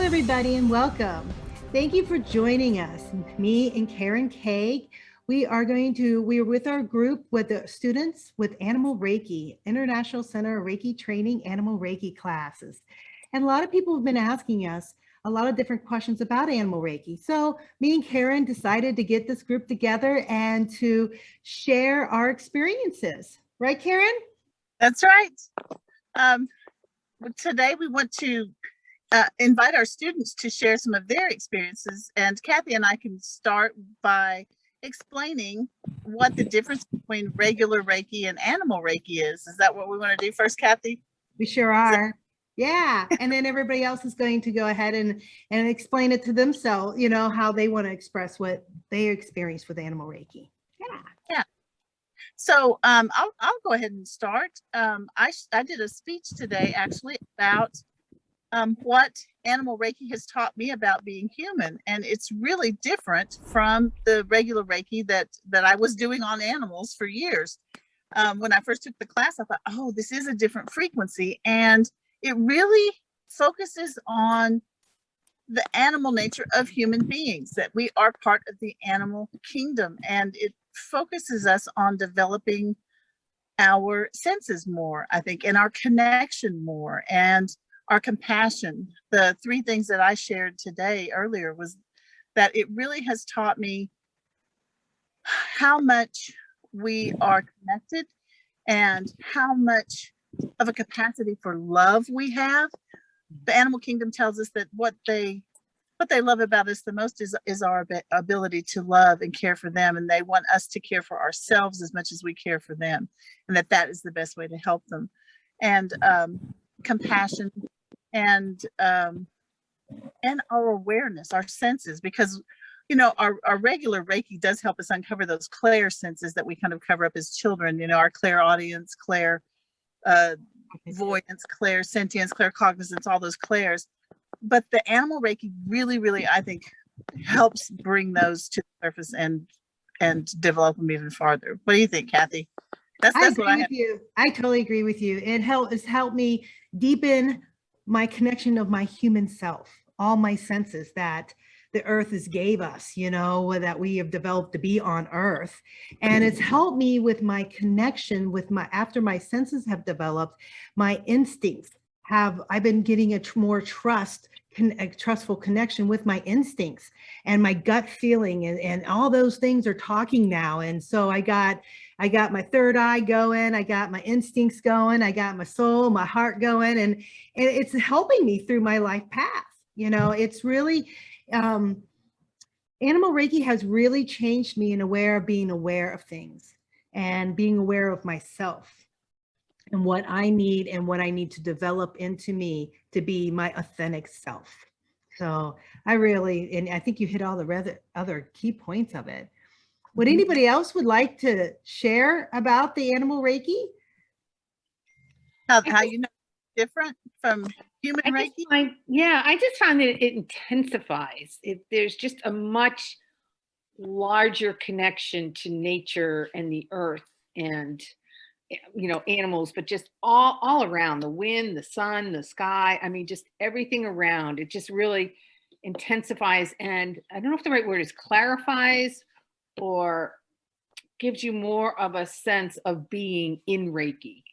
everybody, and welcome. Thank you for joining us. Me and Karen Caig. We're with our group with the students with Animal Reiki, International Center of Reiki Training Animal Reiki classes. And a lot of people have been asking us a lot of different questions about Animal Reiki. So me and Karen decided to get this group together and to share our experiences. Right, Karen? That's right. Today we want to invite our students to share some of their experiences, and Kathy and I can start by explaining what the difference between regular Reiki and animal Reiki is. Is that what we want to do first, Kathy? We sure are. Yeah. And then everybody else is going to go ahead and explain it to themselves, you know, how they want to express what they experienced with Animal Reiki. Yeah. So I'll go ahead and start. I did a speech today actually about what Animal Reiki has taught me about being human, and it's really different from the regular Reiki that I was doing on animals for years. When I first took the class, I thought, oh, this is a different frequency, and it really focuses on the animal nature of human beings, that we are part of the animal kingdom, and it focuses us on developing our senses more, I think, and our connection more, and our compassion. The three things that I shared today earlier was that it really has taught me how much we are connected and how much of a capacity for love we have. The animal kingdom tells us that what they love about us the most is our ability to love and care for them, and they want us to care for ourselves as much as we care for them, and that is the best way to help them. And compassion and our awareness, our senses, because you know our regular Reiki does help us uncover those clair senses that we kind of cover up as children, you know, our clairaudience, clair voyance, clair sentience, clair cognizance, all those clairs. But the Animal Reiki really, I think, helps bring those to the surface and develop them even farther. What do you think, Kathy? That's what I have. I totally agree with you. It has helped me deepen my connection of my human self, all my senses that the earth has gave us, you know, that we have developed to be on earth. And it's helped me with my connection with after my senses have developed, my instincts I've been getting a more trustful connection with my instincts and my gut feeling, and all those things are talking now. And so I got my third eye going, I got my instincts going, I got my soul, my heart going, and it's helping me through my life path. You know, it's really, Animal Reiki has really changed me in being aware of things and being aware of myself and what I need and what I need to develop into me to be my authentic self. So and I think you hit all the other key points of it. Would anybody else would like to share about the Animal Reiki? How you know it's different from human Reiki? I just found that it intensifies. There's just a much larger connection to nature and the earth and, you know, animals, but just all around, the wind, the sun, the sky. I mean, just everything around. It just really intensifies, and I don't know if the right word is clarifies or gives you more of a sense of being in Reiki,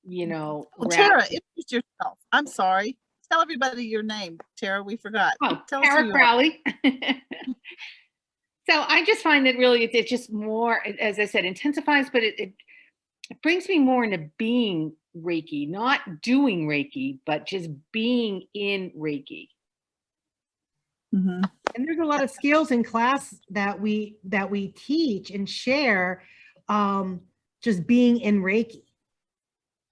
you know. Well, Tara, introduce yourself. I'm sorry. Tell everybody your name, Tara. We forgot. Tara Crowley. So I just find that really it's just more, as I said, intensifies, but it brings me more into being Reiki, not doing Reiki, but just being in Reiki. Mm-hmm. And there's a lot of skills in class that we teach and share, just being in Reiki.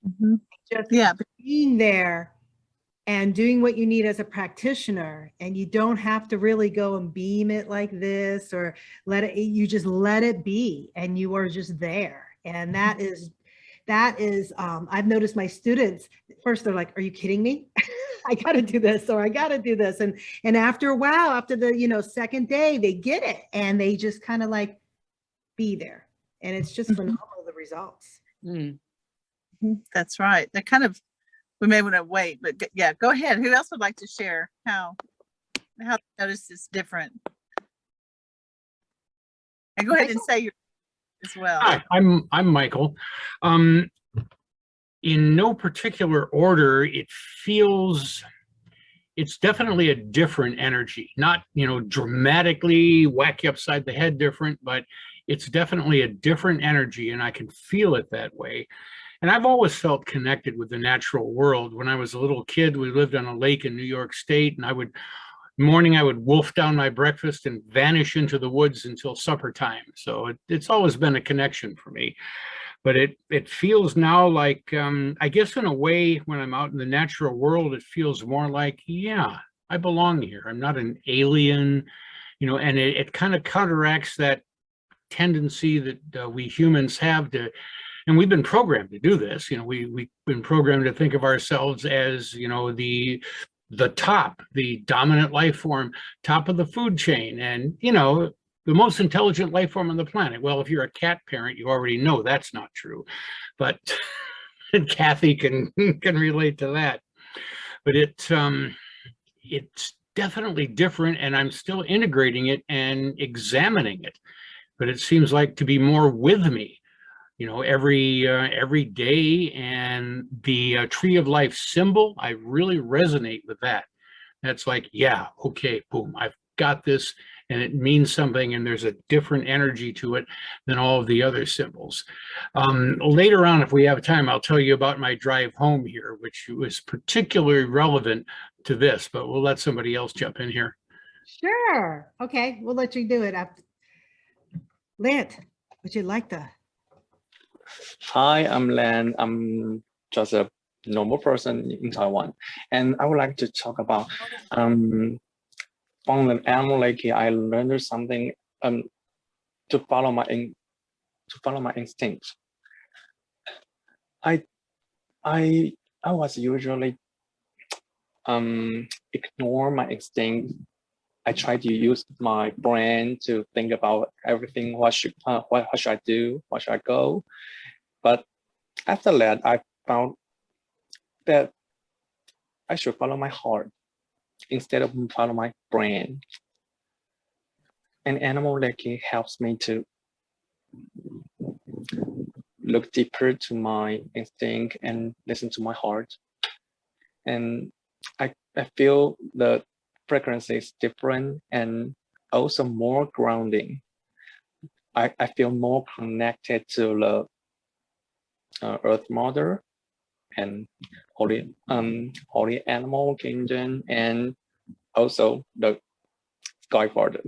Mm-hmm. Just being there and doing what you need as a practitioner. And you don't have to really go and beam it like this or you just let it be, and you are just there. And that is, I've noticed my students, first they're like, are you kidding me? I got to do this, or I got to do this. And after a while, after the, second day, they get it and they just kind of like be there. And it's just phenomenal, the results. Mm. That's right. That kind of we may want to wait, but yeah, go ahead. Who else would like to share how they notice is different? And go ahead and say your as well. Hi, I'm Michael. In no particular order, it's definitely a different energy, not, dramatically whack you upside the head different, but it's definitely a different energy, and I can feel it that way. And I've always felt connected with the natural world. When I was a little kid, we lived on a lake in New York State, and I would wolf down my breakfast and vanish into the woods until supper time. So it's always been a connection for me. But it feels now like, I guess in a way, when I'm out in the natural world, it feels more like, yeah, I belong here. I'm not an alien, and it kind of counteracts that tendency that we humans have to, and we've been programmed to do this. We've been programmed to think of ourselves as, the top, the dominant life form, top of the food chain, and, the most intelligent life form on the planet. Well, if you're a cat parent, you already know that's not true, but Kathy can relate to that. But it's definitely different, and I'm still integrating it and examining it. But it seems like to be more with me, every day. And the Tree of Life symbol, I really resonate with that. That's like, yeah, okay, boom, I've got this, and it means something, and there's a different energy to it than all of the other symbols. Later on, if we have time, I'll tell you about my drive home here, which was particularly relevant to this, but we'll let somebody else jump in here. Sure. Okay, we'll let you do it. Lant, would you like to? Hi, I'm Lan. I'm just a normal person in Taiwan, and I would like to talk about from the Animal Reiki. I learned something to follow my instinct. I was usually ignore my instinct. I try to use my brain to think about everything. What should I do? What should I go? But after that, I found that I should follow my heart instead of follow my brain. And Animal Reiki helps me to look deeper to my instinct and listen to my heart. And I feel the frequency is different and also more grounding. I feel more connected to the Earth Mother and holy animal kingdom, and also the Sky Father.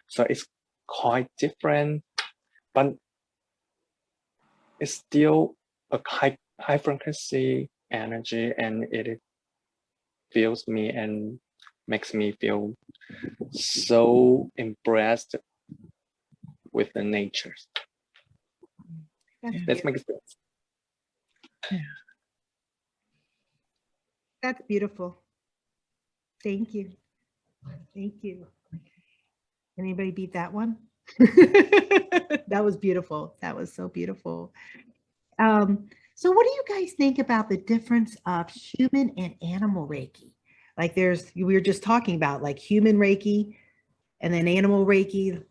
So it's quite different, but it's still a high frequency energy, and it feels me and makes me feel so impressed with the nature. Let's make sense. Yeah. That's beautiful. Thank you. Thank you. Anybody beat that one? That was beautiful. That was so beautiful. So what do you guys think about the difference of human and animal Reiki? Like we were just talking about like human Reiki and then animal Reiki.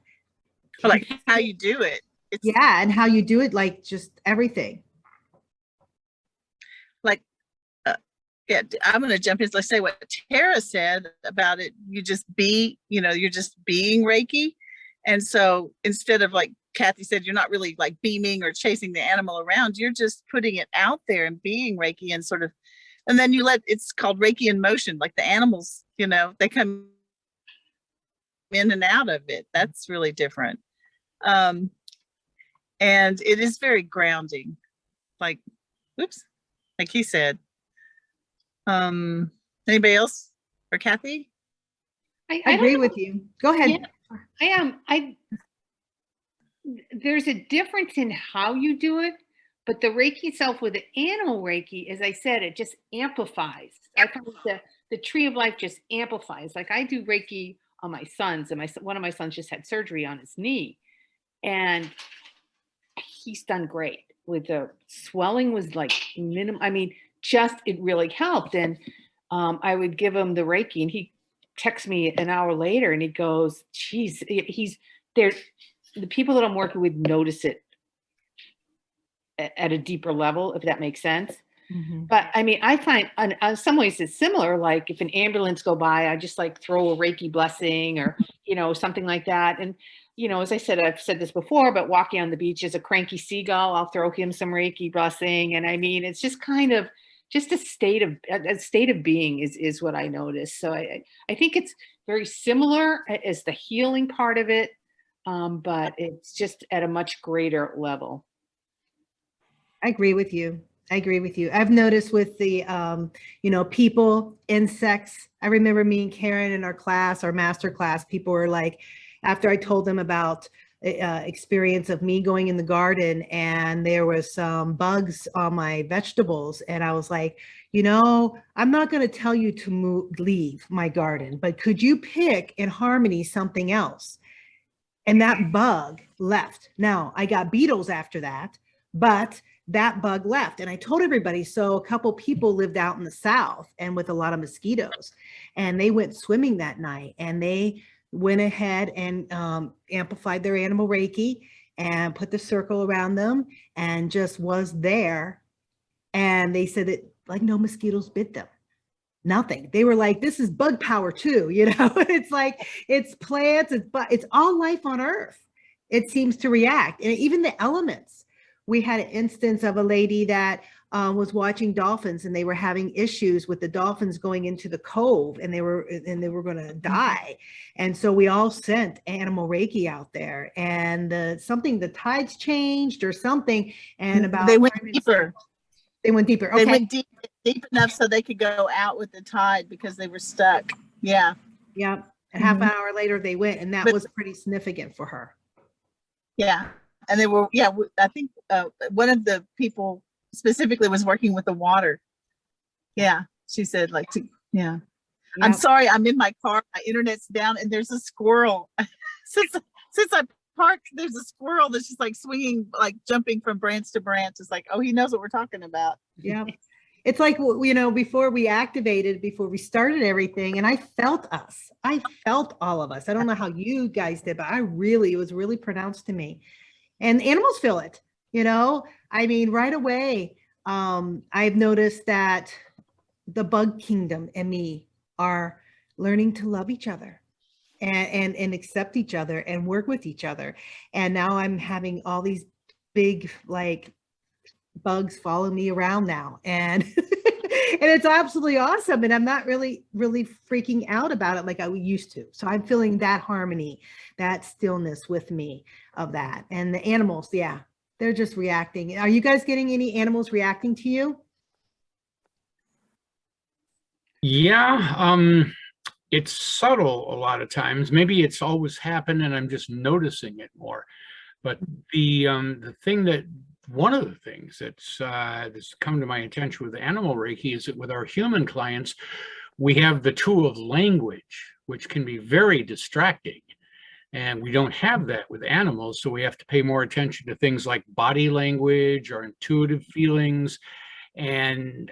Like how you do it. Yeah, and how you do it, like just everything. Like, yeah, I'm going to jump in. Let's say what Tara said about it. You just you're just being Reiki. And so instead of, like Kathy said, you're not really like beaming or chasing the animal around. You're just putting it out there and being Reiki, and sort of, and then it's called Reiki in motion. Like the animals, they come in and out of it. That's really different. And it is very grounding, like he said. Anybody else or Kathy? I agree with you. Go ahead. Yeah, there's a difference in how you do it, but the Reiki itself with the animal Reiki, as I said, it just amplifies. I find the Tree of Life just amplifies. Like I do Reiki on my sons, and one of my sons just had surgery on his knee, and he's done great. With the swelling was like minimum. I mean, it really helped. And I would give him the Reiki, and he texts me an hour later and he goes, geez, he's there. The people that I'm working with notice it at a deeper level, if that makes sense. But I mean, I find in some ways it's similar. Like if an ambulance go by, I just like throw a Reiki blessing or, something like that. And, as I said, I've said this before, but walking on the beach is a cranky seagull. I'll throw him some Reiki blessing. And I mean, it's just kind of just a state of being is what I noticed. So I think it's very similar as the healing part of it. But it's just at a much greater level. I agree with you. I've noticed with the, people, insects. I remember me and Karen in our master class, people were like, after I told them about experience of me going in the garden and there was some bugs on my vegetables. And I was like, I'm not going to tell you to leave my garden, but could you pick in harmony something else? And that bug left. Now I got beetles after that, but that bug left. And I told everybody, so a couple people lived out in the South and with a lot of mosquitoes, and they went swimming that night and they went ahead and amplified their animal Reiki and put the circle around them and just was there. And they said that like no mosquitoes bit them. Nothing. They were like, this is bug power too. It's like, it's plants, it's all life on earth. It seems to react. And even the elements. We had an instance of a lady that was watching dolphins and they were having issues with the dolphins going into the cove and they were going to die. And so we all sent animal Reiki out there and the tides changed or something. And about they went deeper. They went deeper. Okay. They went deep enough so they could go out with the tide because they were stuck. Yeah. Yeah. And half an hour later they went, and that was pretty significant for her. Yeah. And they were, I think one of the people specifically was working with the water. Yeah. She said yeah. I'm sorry. I'm in my car. My internet's down and there's a squirrel. since I parked, there's a squirrel that's just like swinging, like jumping from branch to branch. It's like, oh, he knows what we're talking about. Yeah. It's like, before we started everything, and I felt all of us. I don't know how you guys did, but it was really pronounced to me. And animals feel it, I mean, right away, I've noticed that the bug kingdom and me are learning to love each other and accept each other and work with each other. And now I'm having all these big, like, bugs follow me around now. And and it's absolutely awesome. And I'm not really freaking out about it like I used to. So I'm feeling that harmony, that stillness with me of that. And the animals, they're just reacting. Are you guys getting any animals reacting to you? Yeah, it's subtle a lot of times. Maybe it's always happened and I'm just noticing it more. But one of the things that's come to my attention with Animal Reiki is that with our human clients, we have the tool of language, which can be very distracting. And we don't have that with animals. So we have to pay more attention to things like body language or intuitive feelings. And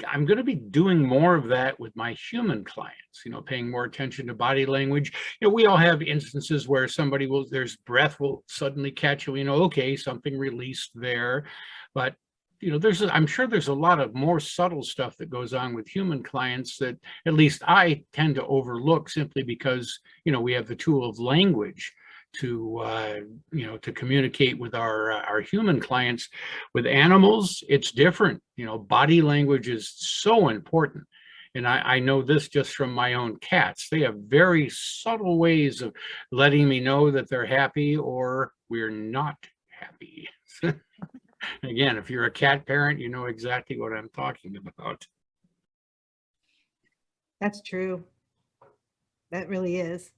I'm going to be doing more of that with my human clients, paying more attention to body language. We all have instances where there's breath will suddenly catch you, okay, something released there. But, I'm sure there's a lot of more subtle stuff that goes on with human clients that at least I tend to overlook simply because, we have the tool of language to communicate with our human clients. With animals, it's different. Body language is so important. And I know this just from my own cats. They have very subtle ways of letting me know that they're happy or we're not happy. Again, if you're a cat parent, you know exactly what I'm talking about. That's true. That really is.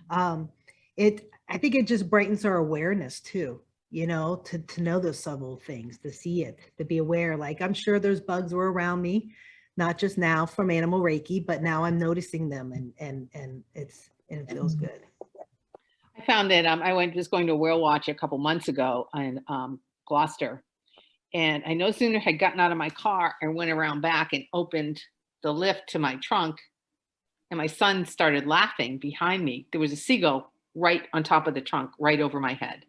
I think it just brightens our awareness too, to know those subtle things, to see it, to be aware. Like, I'm sure there's bugs were around me, not just now from Animal Reiki, but now I'm noticing them and it feels good. I found that I was going to a whale watch a couple months ago in Gloucester, And I no sooner had gotten out of my car, I went around back and opened the lift to my trunk, and my son started laughing behind me. There was a seagull right on top of the trunk, right over my head.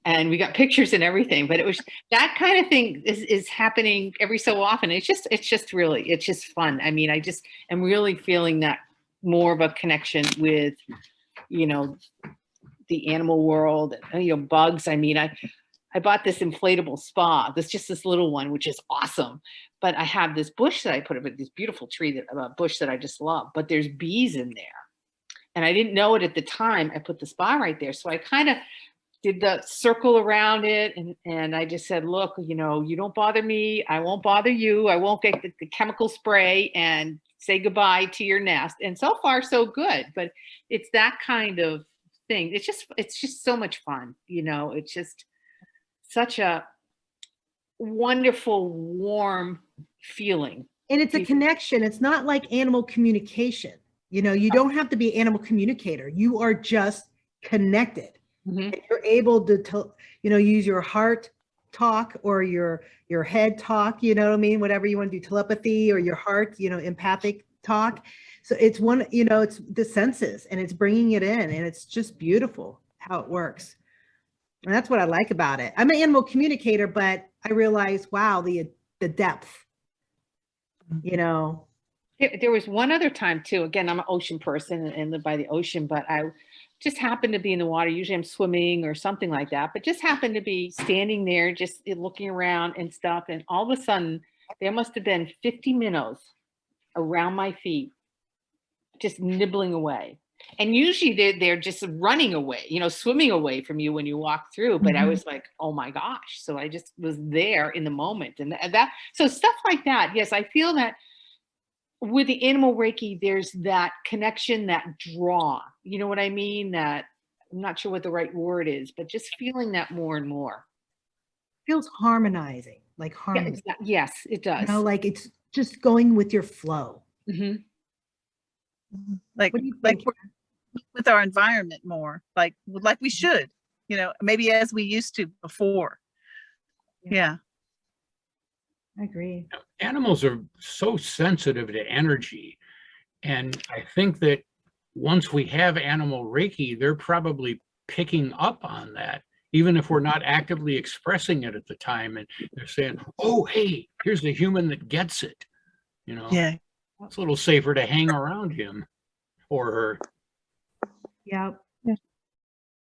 And we got pictures and everything, but it was that kind of thing is happening every so often. It's just fun. I mean, I just am really feeling that more of a connection with, you know, the animal world, you know, bugs. I mean, I bought this inflatable spa. This little one, which is awesome. But I have this bush that I put up, this beautiful tree, bush that I just love. But there's bees in there, and I didn't know it at the time. I put the spa right there, so I kind of did the circle around it, and I just said, look, you know, you don't bother me, I won't bother you, I won't get the chemical spray, and say goodbye to your nest. And so far so good. But it's that kind of thing. It's just so much fun, you know. It's just such a wonderful, warm feeling. And it's a connection. It's not like animal communication. You know, you don't have to be an animal communicator. You are just connected. And you're able to, you know, use your heart talk or your head talk, you know what I mean? Whatever you want to do, telepathy, or your heart, you know, empathic talk. So it's one, you know, it's the senses, and it's bringing it in, and it's just beautiful how it works. And that's what I like about it. I'm an animal communicator, but I realize, wow, the depth, you know. There was one other time too. Again, I'm an ocean person and live by the ocean, but I just happened to be in the water. Usually I'm swimming or something like that, but just happened to be standing there, just looking around and stuff. And all of a sudden there must have been 50 minnows around my feet, just nibbling away. And usually they're just running away, you know, swimming away from you when you walk through. But I was like, oh my gosh. So I just was there in the moment. And that, so stuff like that. Yes, I feel that with the animal Reiki, there's that connection, that draw, you know what I mean? That, I'm not sure what the right word is, but just feeling that more and more. Feels harmonizing, like harmony. Yes, it does. You know, like it's just going with your flow. Like we're with our environment more, like we should, you know, maybe as we used to before. Yeah. I agree. Animals are so sensitive to energy. And I think that once we have animal Reiki, they're probably picking up on that, even if we're not actively expressing it at the time. And they're saying, oh, hey, here's the human that gets it. You know, Yeah. it's a little safer to hang around him or her. Yeah.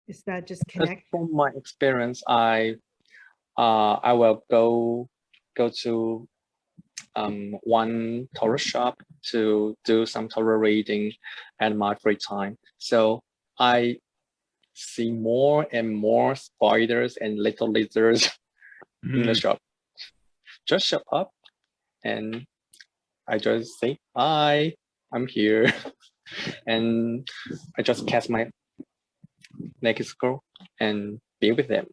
Is that just connect? From my experience, I will go to one tarot shop to do some tarot reading at my free time. So I see more and more spiders and little lizards in the shop. Just show up and I just say, hi, I'm here. And I just cast my naked scroll and be with them.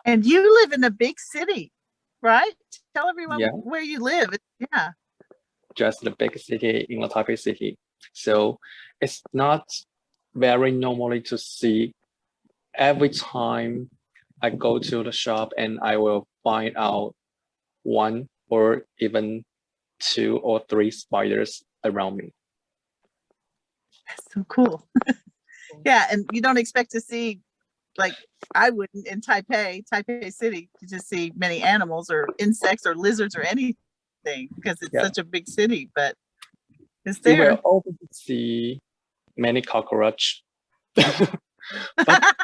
And you live in a big city, right? Tell everyone Yeah. where you live. Yeah. Just the big city in the Taipei city. So it's not very normally to see. Every time I go to the shop and I will find out one or even 2 or 3 spiders around me. That's so cool. Yeah, and you don't expect to see, like I wouldn't in Taipei City, to just see many animals or insects or lizards or anything because it's such a big city, but it's there. You will also see many cockroaches. But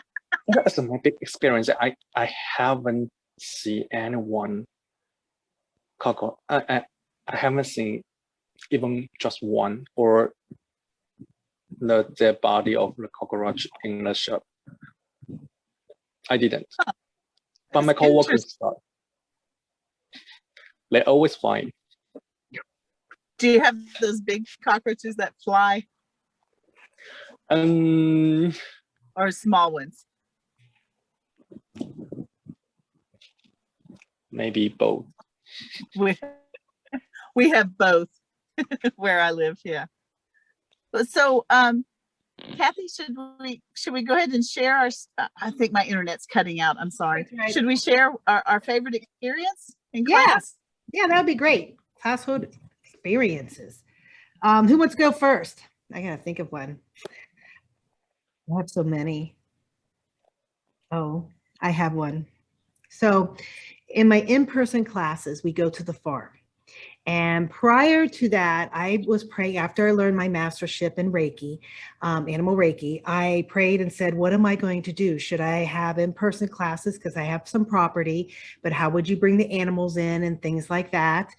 that's my big experience. I haven't seen anyone cockroach. I haven't seen even just one or the dead body of the cockroach in the shop. I didn't. But my coworkers thought. They always find. Do you have those big cockroaches that fly? Or small ones? Maybe both. We have both where I live, yeah. So Kathy, should we go ahead and share our, I think my internet's cutting out. I'm sorry. That's right. Should we share our favorite experience in Yeah. class? Yeah, that would be great. Classroom experiences. Who wants to go first? I gotta think of one. I have so many. Oh, I have one. So in my in-person classes, we go to the farm. And prior to that, I was praying after I learned my mastership in Reiki, Animal Reiki. I prayed and said, what am I going to do? Should I have in-person classes? Because I have some property, but how would you bring the animals in and things like that?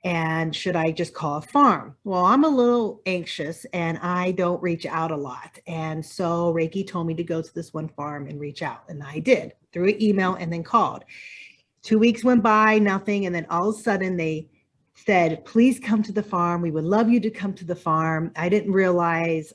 And should I just call a farm? Well, I'm a little anxious and I don't reach out a lot. And so Reiki told me to go to this one farm and reach out. And I did through an email and then called. 2 weeks went by, nothing. And then all of a sudden they said, please come to the farm. We would love you to come to the farm. I didn't realize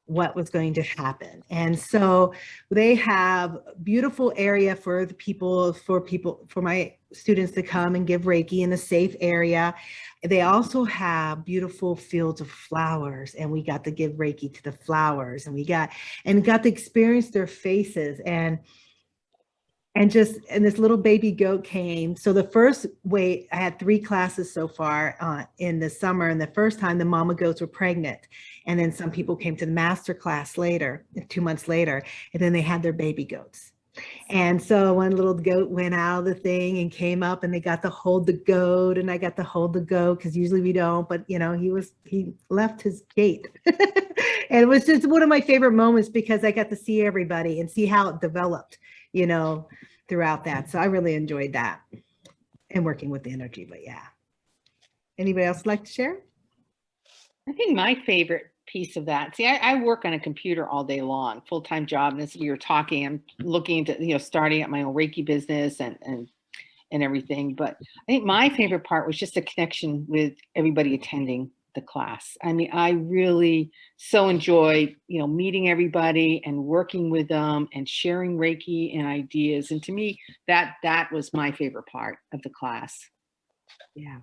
what was going to happen. And so they have beautiful area for the people, for my students to come and give Reiki in a safe area. They also have beautiful fields of flowers, and we got to give Reiki to the flowers, and got to experience their faces and this little baby goat came. So the first way, I had 3 classes so far in the summer. And the first time the mama goats were pregnant. And then some people came to the master class later, 2 months later, and then they had their baby goats. And so one little goat went out of the thing and came up and they got to hold the goat, and I got to hold the goat because usually we don't, but you know, he left his gate. And it was just one of my favorite moments because I got to see everybody and see how it developed, you know, throughout that. So I really enjoyed that and working with the energy, but yeah. Anybody else like to share? I think my favorite piece of that, see, I work on a computer all day long, full-time job. And as we were talking, I'm looking into, you know, starting up my own Reiki business and everything. But I think my favorite part was just the connection with everybody attending the class. I mean, I really so enjoyed, you know, meeting everybody and working with them and sharing Reiki and ideas. And to me, that was my favorite part of the class. Yeah.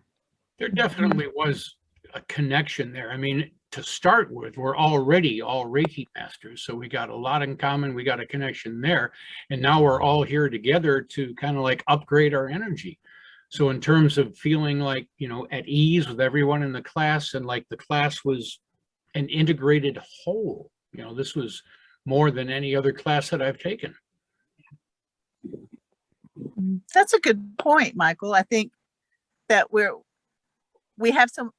There definitely was a connection there. I mean, to start with, we're already all Reiki masters, so we got a lot in common. We got a connection there, and now we're all here together to kind of like upgrade our energy. So in terms of feeling like, you know, at ease with everyone in the class, and like the class was an integrated whole, you know, this was more than any other class that I've taken. That's a good point, Michael. I think that we have some,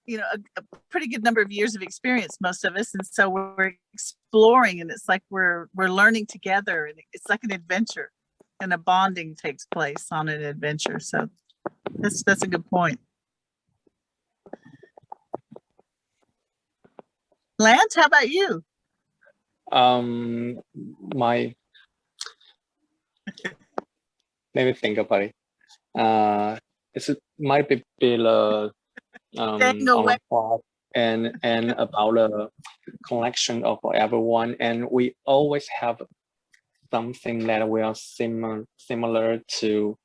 you know, a pretty good number of years of experience, most of us, and so we're exploring, and it's like we're learning together, and it's like an adventure, and a bonding takes place on an adventure. So that's a good point. Lance, how about you? Let me think about it. It might be the on the part and about the collection of everyone, and we always have something that we are similar to.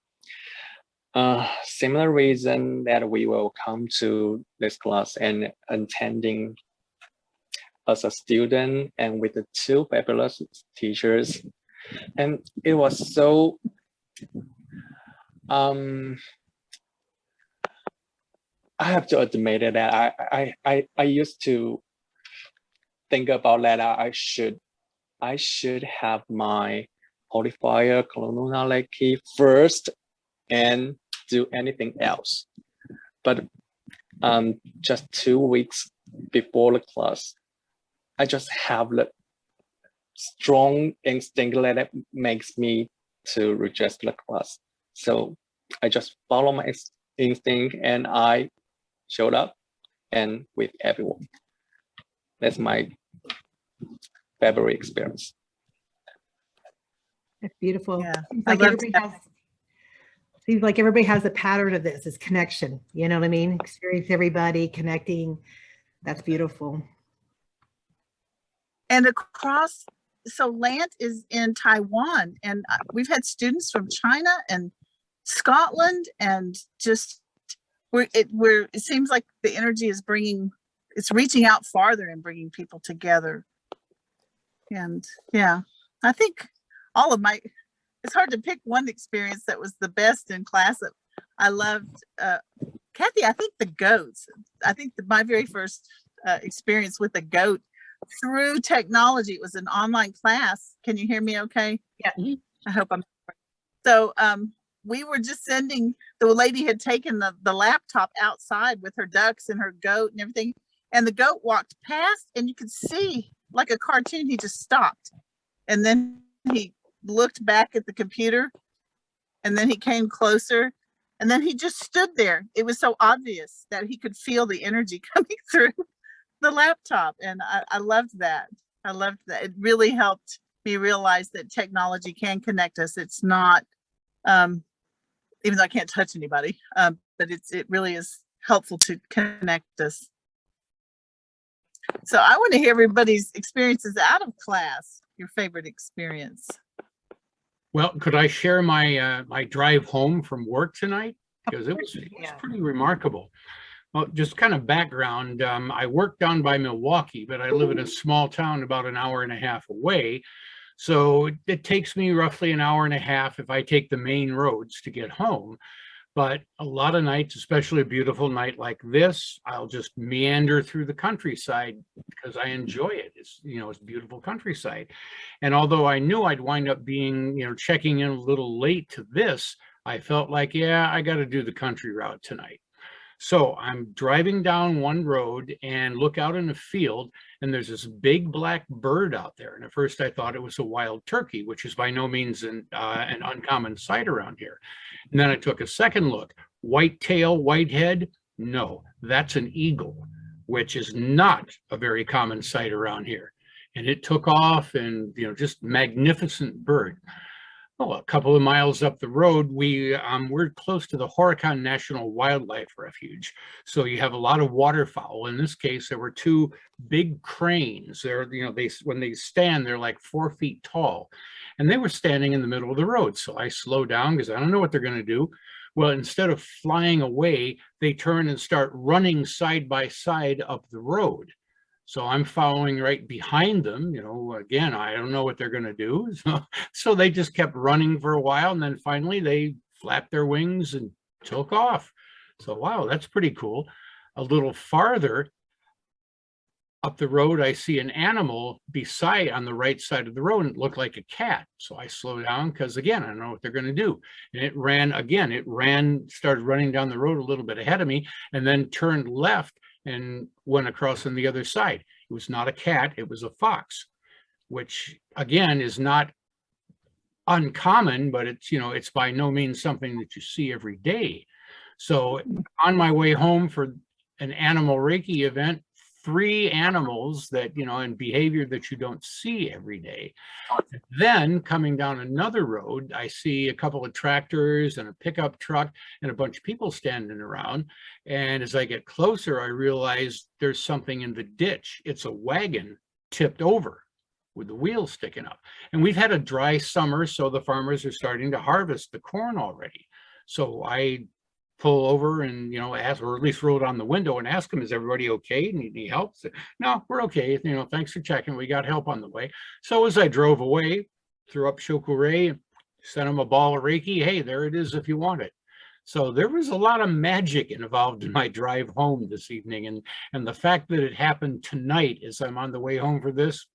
Similar reason that we will come to this class and attending as a student and with the 2 fabulous teachers. And it was so I have to admit that I used to think about that I should have my Holy Fire Colonel Reiki first and do anything else. But just 2 weeks before the class, I just have the strong instinct that makes me to reject the class. So I just follow my instinct and I showed up and with everyone. That's my favorite experience. That's beautiful. Yeah, Seems like everybody has a pattern of this, is connection. You know what I mean? Experience everybody, connecting. That's beautiful. And across, so Lant is in Taiwan, and we've had students from China and Scotland, and just it seems like the energy is bringing it's reaching out farther and bringing people together. And yeah, I think all of my, it's hard to pick one experience that was the best in class. That I loved, Kathy, I think the goats. I think my very first experience with a goat through technology, it was an online class. Can you hear me okay? Yeah. I hope I'm. So we were just sending, the lady had taken the laptop outside with her ducks and her goat and everything. And the goat walked past and you could see like a cartoon, he just stopped. And then he looked back at the computer and then he came closer and then he just stood there. It was so obvious that he could feel the energy coming through the laptop. And I loved that. I loved that. It really helped me realize that technology can connect us. It's not, even though I can't touch anybody, but it really is helpful to connect us. So I want to hear everybody's experiences out of class, your favorite experience. Well, could I share my my drive home from work tonight? Because it was Yeah. pretty remarkable. Well, just kind of background, I work down by Milwaukee, but I live in a small town about an hour and a half away. So it takes me roughly an hour and a half if I take the main roads to get home. But a lot of nights, especially a beautiful night like this, I'll just meander through the countryside because I enjoy it. It's, it's beautiful countryside. And although I knew I'd wind up being, checking in a little late to this, I felt like, yeah, I got to do the country route tonight. So I'm driving down one road and look out in a field, and there's this big black bird out there. And at first I thought it was a wild turkey, which is by no means an uncommon sight around here. And then I took a second look. White tail, white head? No, that's an eagle, which is not a very common sight around here. And it took off, and just magnificent bird. Oh, a couple of miles up the road, we're close to the Horicon National Wildlife Refuge. So you have a lot of waterfowl. In this case, there were two big cranes. They're, when they stand, they're like 4 feet tall. And they were standing in the middle of the road. So I slow down because I don't know what they're going to do. Well, instead of flying away, they turn and start running side by side up the road. So I'm following right behind them. Again, I don't know what they're going to do. So they just kept running for a while. And then finally they flapped their wings and took off. So, wow, that's pretty cool. A little farther up the road, I see an animal beside on the right side of the road, and it looked like a cat. So I slow down because, again, I don't know what they're going to do. And it ran again. It started running down the road a little bit ahead of me, and then turned left and went across on the other side. It was not a cat, it was a fox, which again is not uncommon, but it's by no means something that you see every day. So on my way home for an Animal Reiki event, 3 animals that, and behavior that you don't see every day. Then coming down another road, I see a couple of tractors and a pickup truck and a bunch of people standing around. And as I get closer, I realize there's something in the ditch. It's a wagon tipped over with the wheels sticking up. And we've had a dry summer, so the farmers are starting to harvest the corn already. So I pull over and, ask, or at least roll down the window and ask them, is everybody okay? Need any help? So, no, we're okay. Thanks for checking. We got help on the way. So as I drove away, threw up Shokure, sent them a ball of Reiki. Hey, there it is if you want it. So there was a lot of magic involved in my drive home this evening. And the fact that it happened tonight as I'm on the way home for this,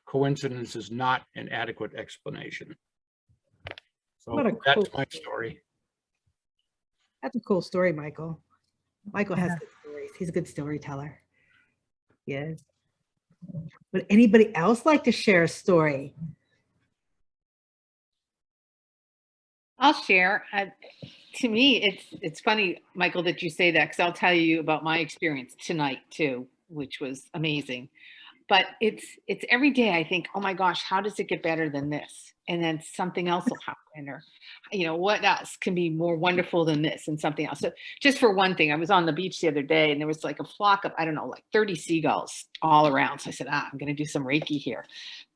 coincidence is not an adequate explanation. So that's my story. That's a cool story, Michael. Michael has good stories. He's a good storyteller. Yes. Would anybody else like to share a story? I'll share. To me, it's funny, Michael, that you say that, because I'll tell you about my experience tonight too, which was amazing. But it's every day I think, oh my gosh, how does it get better than this? And then something else will happen, or what else can be more wonderful than this, and something else. So just for one thing, I was on the beach the other day and there was like a flock of, I don't know, like 30 seagulls all around. So I said, I'm going to do some Reiki here.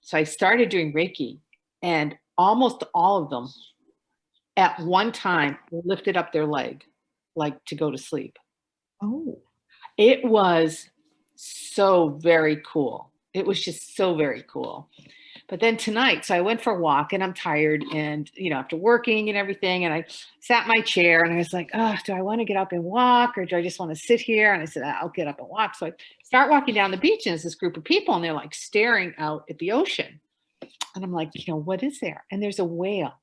So I started doing Reiki, and almost all of them at one time lifted up their leg, like to go to sleep. Oh. It was so very cool. It was just so very cool. But then tonight, so I went for a walk and I'm tired and, you know, after working and everything, and I sat in my chair and I was like, oh, do I want to get up and walk or do I just want to sit here? And I said, I'll get up and walk. So I start walking down the beach and there's this group of people and they're like staring out at the ocean. And I'm like, you know, what is there? And there's a whale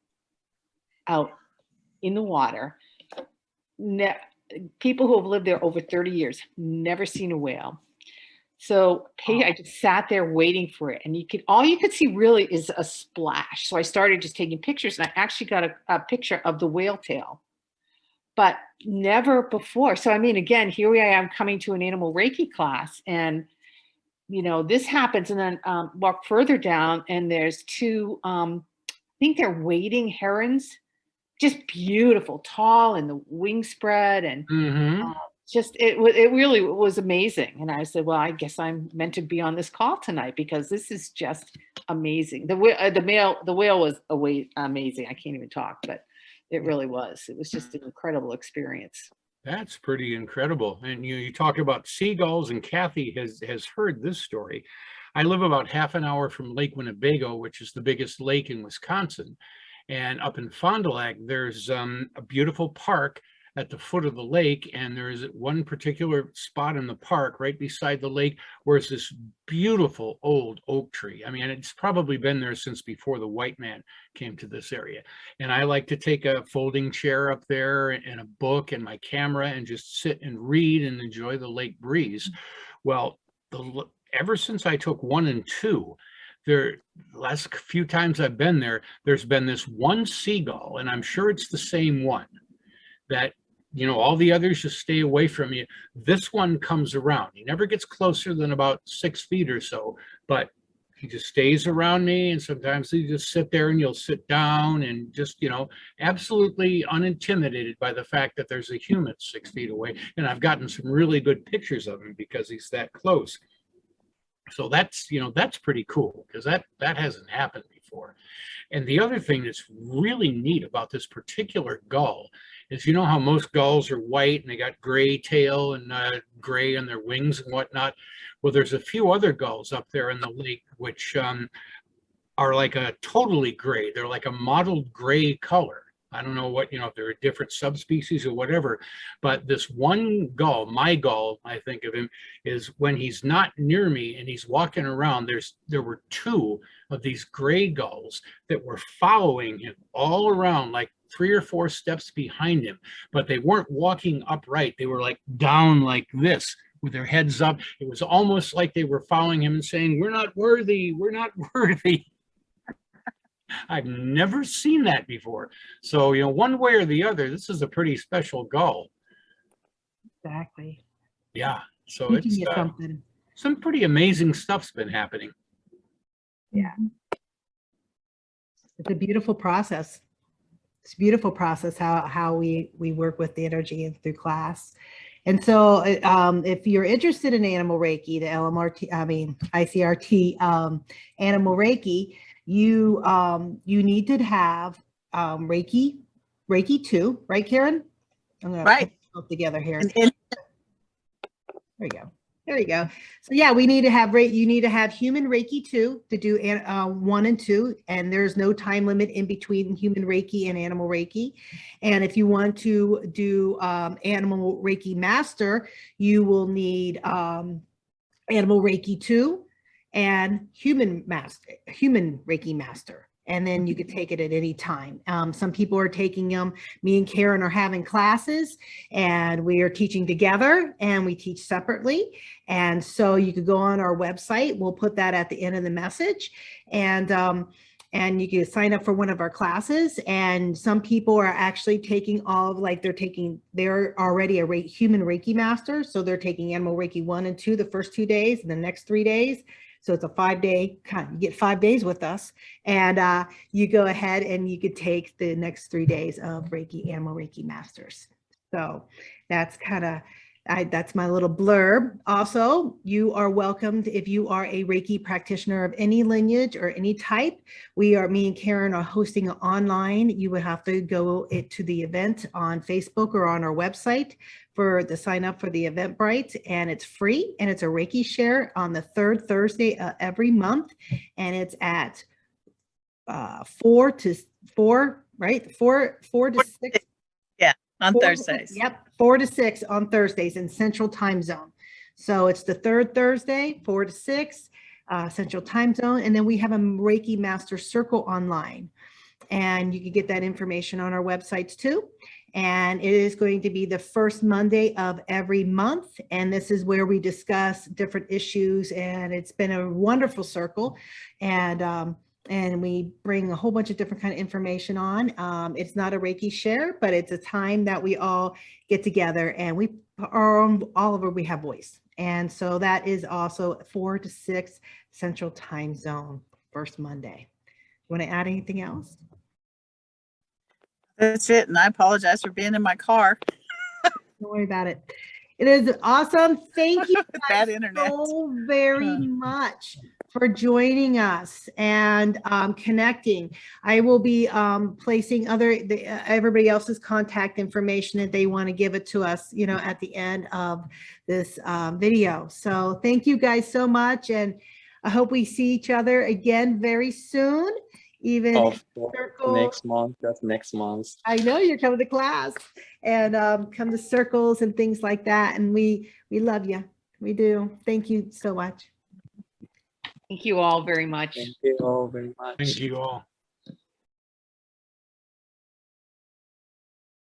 out in the water. People who have lived there over 30 years, never seen a whale. So I just sat there waiting for it. And all you could see really is a splash. So I started just taking pictures and I actually got a picture of the whale tail, but never before. So, I mean, again, here I am coming to an Animal Reiki class and, you know, this happens and then walk further down and there's two, I think they're wading herons, just beautiful, tall and the wing spread and just, it really was amazing. And I said, well, I guess I'm meant to be on this call tonight because this is just amazing. The whale was amazing. I can't even talk, but it really was. It was just an incredible experience. That's pretty incredible. And you talk about seagulls, and Kathy has heard this story. I live about half an hour from Lake Winnebago, which is the biggest lake in Wisconsin. And up in Fond du Lac, there's a beautiful park at the foot of the lake, and there's one particular spot in the park right beside the lake where it's this beautiful old oak tree. I mean, it's probably been there since before the white man came to this area. And I like to take a folding chair up there and a book and my camera and just sit and read and enjoy the lake breeze. Well, ever since I took 1 and 2, the last few times I've been there, there's been this one seagull, and I'm sure it's the same one, that, you know, all the others just stay away from you. This one comes around. He never gets closer than about 6 feet or so, but he just stays around me. And sometimes he just sit there and you'll sit down and just, you know, absolutely unintimidated by the fact that there's a human 6 feet away. And I've gotten some really good pictures of him because he's that close. So that's, you know, that's pretty cool because that hasn't happened before. And the other thing that's really neat about this particular gull is, you know how most gulls are white and they got gray tail and gray on their wings and whatnot. Well, there's a few other gulls up there in the lake which are like a totally gray. They're like a mottled gray color. I don't know what, you know, if they're a different subspecies or whatever, but this one gull, my gull, I think of him, is when he's not near me and he's walking around, there were 2 of these gray gulls that were following him all around, like 3 or 4 steps behind him, but they weren't walking upright. They were like down like this with their heads up. It was almost like they were following him and saying, we're not worthy, we're not worthy. I've never seen that before. So, you know, one way or the other, this is a pretty special gull. Exactly. Yeah. So it's something. Some pretty amazing stuff's been happening. Yeah. It's a beautiful process. It's a beautiful process how we work with the energy and through class. And so if you're interested in Animal Reiki, the ICRT Animal Reiki, you need to have Reiki 2, right, Karen? I'm gonna put it together here. There you go. So yeah, you need to have human Reiki 2 to do 1 and 2, and there's no time limit in between human Reiki and animal Reiki. And if you want to do animal Reiki master, you will need animal Reiki 2 and human Reiki master. And then you could take it at any time. Some people are taking them. Me and Karen are having classes and we are teaching together and we teach separately. And so you could go on our website. We'll put that at the end of the message. And you can sign up for one of our classes. And some people are actually taking they're already a human Reiki master. So they're taking animal Reiki 1 and 2 the first 2 days and the next 3 days. So it's a 5-day, you get 5 days with us, and you go ahead and you could take the next 3 days of Reiki, Animal Reiki Masters. So that's kind of That's my little blurb. Also, you are welcomed if you are a Reiki practitioner of any lineage or any type. Me and Karen are hosting it online. You would have to go to the event on Facebook or on our website to sign up for the Eventbrite, and it's free, and it's a Reiki share on the third Thursday of every month, and it's at 4 to 6. On 4 Thursdays. Yep, 4 to 6 on Thursdays in Central Time Zone. So it's the third Thursday, 4 to 6 Central Time Zone. And then we have a Reiki Master Circle online. And you can get that information on our websites too. And it is going to be the first Monday of every month. And this is where we discuss different issues. And it's been a wonderful circle. And we bring a whole bunch of different kind of information on. It's not a Reiki share, but it's a time that we all get together and we have voice. And so that is also 4 to 6 Central Time Zone, first Monday. You want to add anything else? That's it. And I apologize for being in my car. Don't worry about it. It is awesome. Thank you Bad guys internet. so very much for joining us and connecting. I will be placing everybody else's contact information if they want to give it to us, at the end of this video. So thank you guys so much. And I hope we see each other again very soon. Even next month, that's next month. I know you're coming to class and come to circles and things like that. And we love you. We do. Thank you so much. Thank you all very much. Thank you all very much. Thank you all.